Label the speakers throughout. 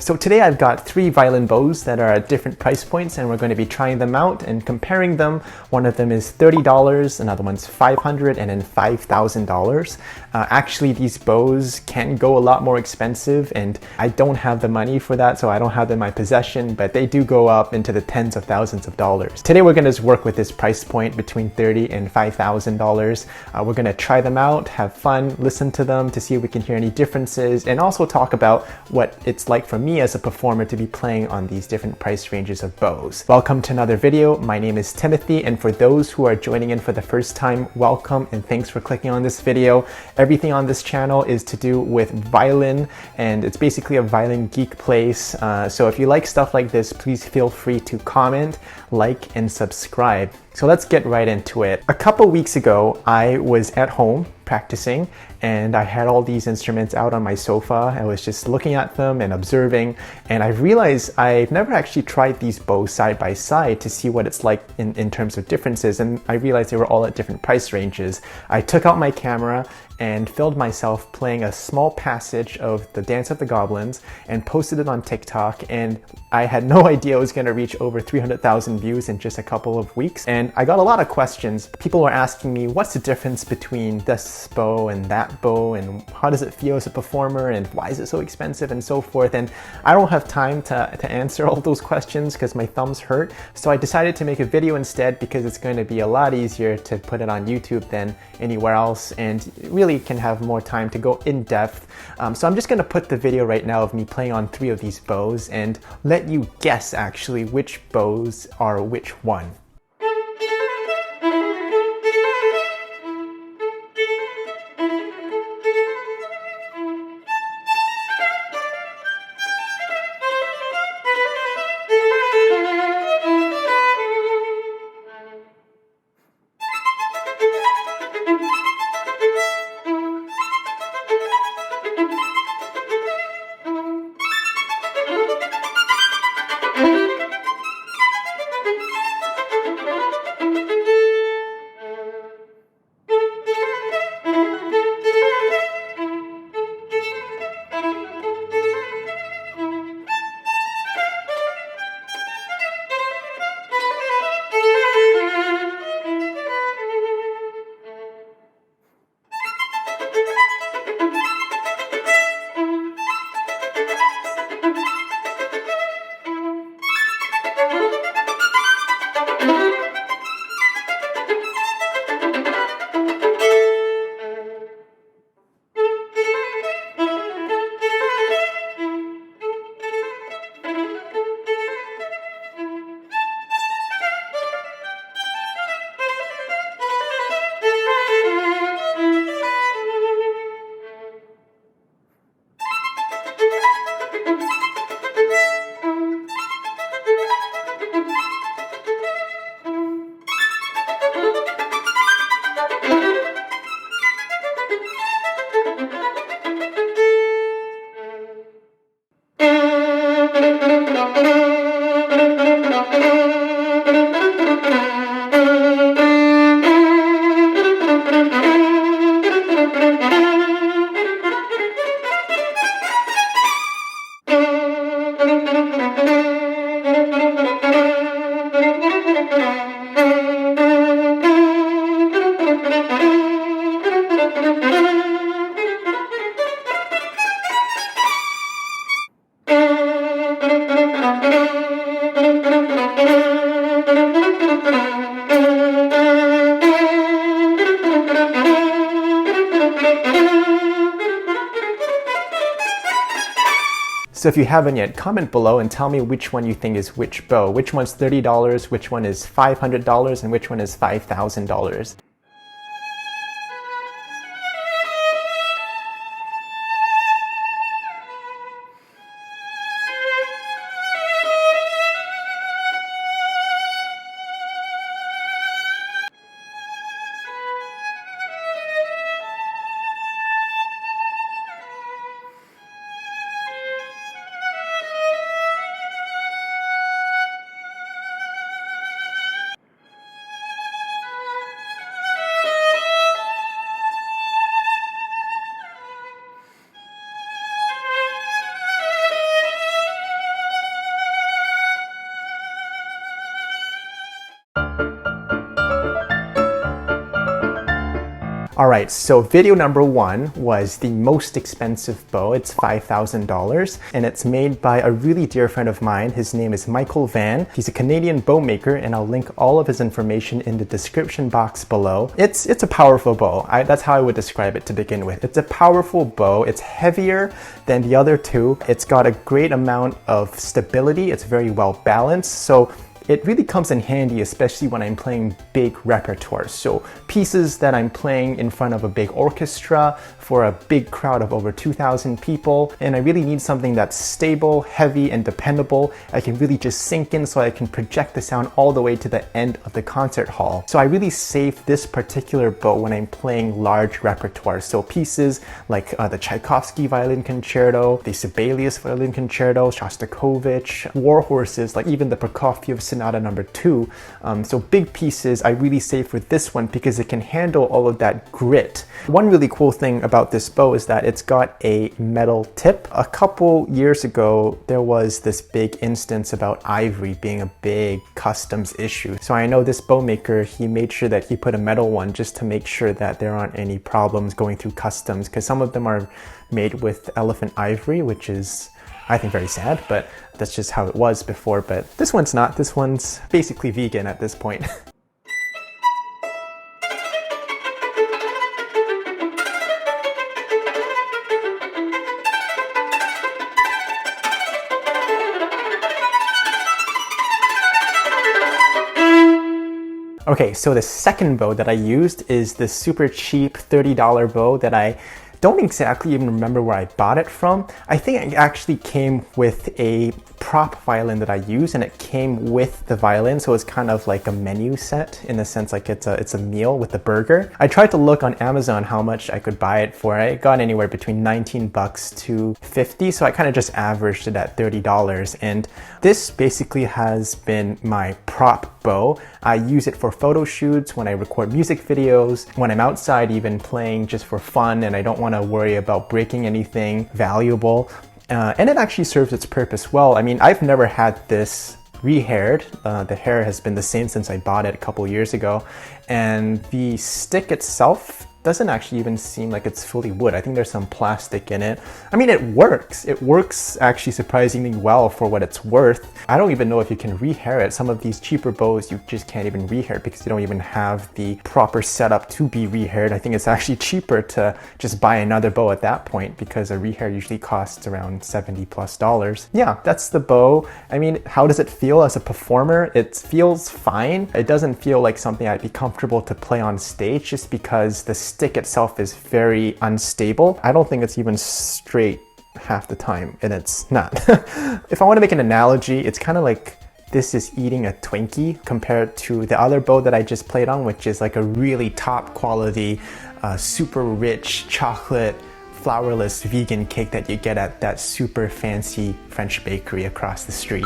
Speaker 1: So today I've got 3 violin bows that are at different price points, and we're going to be trying them out and comparing them. One of them is $30, another one's $500, and then $5,000. Actually, these bows can go a lot more expensive, and I don't have the money for that, so I don't have them in my possession, but they do go up into the tens of thousands of dollars. Today we're going to just work with this price point between $30 and $5,000. We're going to try them out, have fun, listen to them to see if we can hear any differences, and also talk about what it's like for me as a performer to be playing on these different price ranges of bows. Welcome to another video. My name is Timothy, and for those who are joining in for the first time, welcome and thanks for clicking on this video. Everything on this channel is to do with violin, and it's basically a violin geek place. So if you like stuff like this, please feel free to comment, like, and subscribe. So let's get right into it. A couple weeks ago, I was at home practicing, and I had all these instruments out on my sofa. I was just looking at them and observing, and I realized I've never actually tried these bows side by side to see what it's like in terms of differences, and I realized they were all at different price ranges. I took out my camera and filmed myself playing a small passage of the Dance of the Goblins and posted it on TikTok, and I had no idea it was going to reach over 300,000 views in just a couple of weeks. And I got a lot of questions. People were asking me, what's the difference between this bow and that bow, and how does it feel as a performer, and why is it so expensive, and so forth. And I don't have time to answer all those questions because my thumbs hurt. So I decided to make a video instead, because it's going to be a lot easier to put it on YouTube than anywhere else, and really can have more time to go in depth. So I'm just going to put the video right now of me playing on 3 of these bows and let you guess actually which bows are which one. So if you haven't yet, comment below and tell me which one you think is which bow. Which one's $30, which one is $500, and which one is $5,000. Alright, so video number 1 was the most expensive bow. It's $5,000 and it's made by a really dear friend of mine. His name is Vann. He's a Canadian bow maker and I'll link all of his information in the description box below. It's a powerful bow. That's how I would describe it to begin with. It's a powerful bow. It's heavier than the other two. It's got a great amount of stability. It's very well balanced. So it really comes in handy, especially when I'm playing big repertoires. So pieces that I'm playing in front of a big orchestra for a big crowd of over 2,000 people. And I really need something that's stable, heavy, and dependable. I can really just sink in so I can project the sound all the way to the end of the concert hall. So I really save this particular bow when I'm playing large repertoires. So pieces like the Tchaikovsky Violin Concerto, the Sibelius Violin Concerto, Shostakovich, war horses, like even the Prokofiev Sonata No. 2. So big pieces I really save for this one because it can handle all of that grit. One really cool thing about this bow is that it's got a metal tip. A couple years ago, there was this big instance about ivory being a big customs issue. So I know this bow maker, he made sure that he put a metal one just to make sure that there aren't any problems going through customs, because some of them are made with elephant ivory, which is, I think, very sad, but that's just how it was before. But this one's not. This one's basically vegan at this point. Okay, so the second bow that I used is this super cheap $30 bow that I don't exactly even remember where I bought it from. I think it actually came with a prop violin that I use, and it came with the violin, so it's kind of like a menu set in the sense like it's a meal with the burger. I tried to look on Amazon how much I could buy it for. I got anywhere between 19 bucks to 50, so I kind of just averaged it at $30. And this basically has been my prop bow. I use it for photo shoots, when I record music videos, when I'm outside even playing just for fun and I don't want to worry about breaking anything valuable. And it actually serves its purpose well. I mean, I've never had this re-haired. The hair has been the same since I bought it a couple years ago. And the stick itself doesn't actually even seem like it's fully wood. I think there's some plastic in it. I mean, it works. It works actually surprisingly well for what it's worth. I don't even know if you can rehair it. Some of these cheaper bows, you just can't even rehair because you don't even have the proper setup to be rehaired. I think it's actually cheaper to just buy another bow at that point because a rehair usually costs around $70+. Yeah, that's the bow. I mean, how does it feel as a performer? It feels fine. It doesn't feel like something I'd be comfortable to play on stage just because the stick itself is very unstable. I don't think it's even straight half the time, and it's not. If I want to make an analogy, it's kind of like this is eating a Twinkie compared to the other bow that I just played on, which is like a really top quality, super rich chocolate flourless vegan cake that you get at that super fancy French bakery across the street.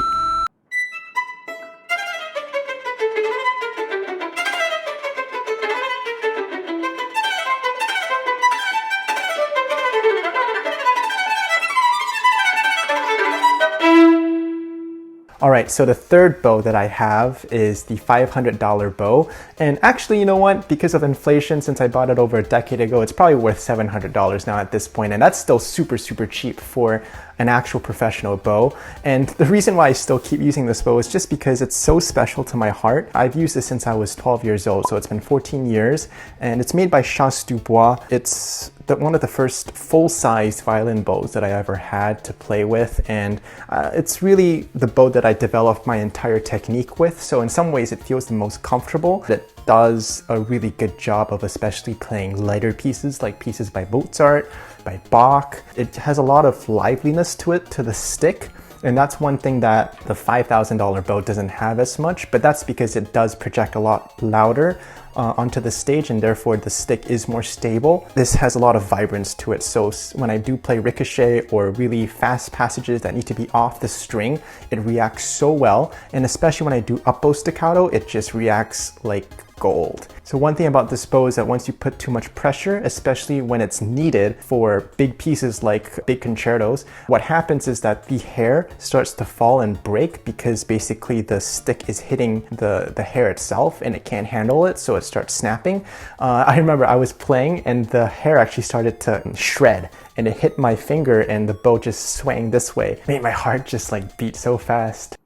Speaker 1: Alright, so the third bow that I have is the $500 bow. And actually, you know what? Because of inflation, since I bought it over a decade ago, it's probably worth $700 now at this point. And that's still super, super cheap for an actual professional bow. And the reason why I still keep using this bow is just because it's so special to my heart. I've used this since I was 12 years old, so it's been 14 years. And it's made by Chasse du Bois. It's one of the first full-size violin bows that I ever had to play with, and it's really the bow that I developed my entire technique with, so in some ways it feels the most comfortable. It does a really good job of especially playing lighter pieces like pieces by Mozart, by Bach. It has a lot of liveliness to it, to the stick. And that's one thing that the $5,000 bow doesn't have as much, but that's because it does project a lot louder onto the stage, and therefore the stick is more stable. This has a lot of vibrance to it, so when I do play ricochet or really fast passages that need to be off the string, it reacts so well, and especially when I do up bow staccato, it just reacts like gold. So one thing about this bow is that once you put too much pressure, especially when it's needed for big pieces like big concertos, what happens is that the hair starts to fall and break because basically the stick is hitting the hair itself and it can't handle it, so it it starts snapping. I remember I was playing and the hair actually started to shred, and it hit my finger and the bow just swaying this way. It made my heart just like beat so fast.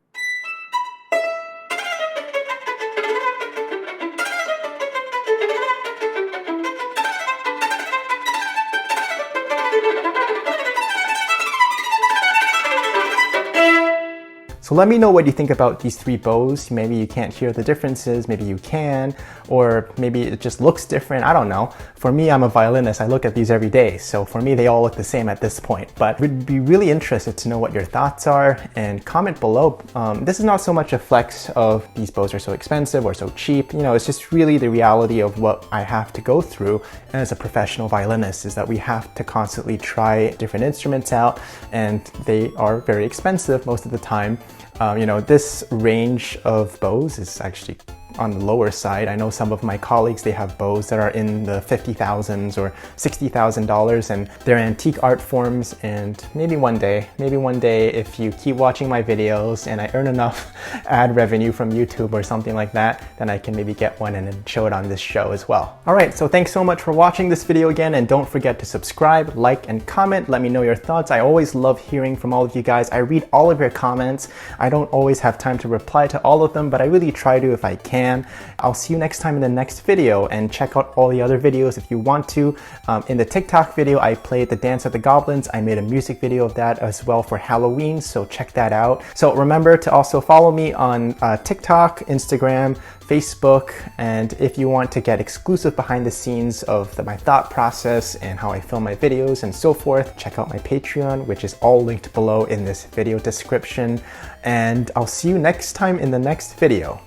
Speaker 1: So let me know what you think about these three bows. Maybe you can't hear the differences, maybe you can, or maybe it just looks different, I don't know. For me, I'm a violinist, I look at these every day, so for me they all look the same at this point. But we'd be really interested to know what your thoughts are, and comment below. This is not so much a flex of these bows are so expensive or so cheap, you know, it's just really the reality of what I have to go through as a professional violinist, is that we have to constantly try different instruments out, and they are very expensive most of the time. You know, this range of bows is actually on the lower side. I know some of my colleagues, they have bows that are in the $50,000s or $60,000, and they're antique art forms. And maybe one day, if you keep watching my videos and I earn enough ad revenue from YouTube or something like that, then I can maybe get one and then show it on this show as well. All right, so thanks so much for watching this video again, and don't forget to subscribe, like, and comment. Let me know your thoughts. I always love hearing from all of you guys. I read all of your comments. I don't always have time to reply to all of them, but I really try to if I can. I'll see you next time in the next video, and check out all the other videos if you want to. In the TikTok video, I played the Dance of the Goblins. I made a music video of that as well for Halloween, so check that out. So remember to also follow me on TikTok, Instagram, Facebook, and if you want to get exclusive behind the scenes of my thought process and how I film my videos and so forth, check out my Patreon, which is all linked below in this video description. And I'll see you next time in the next video.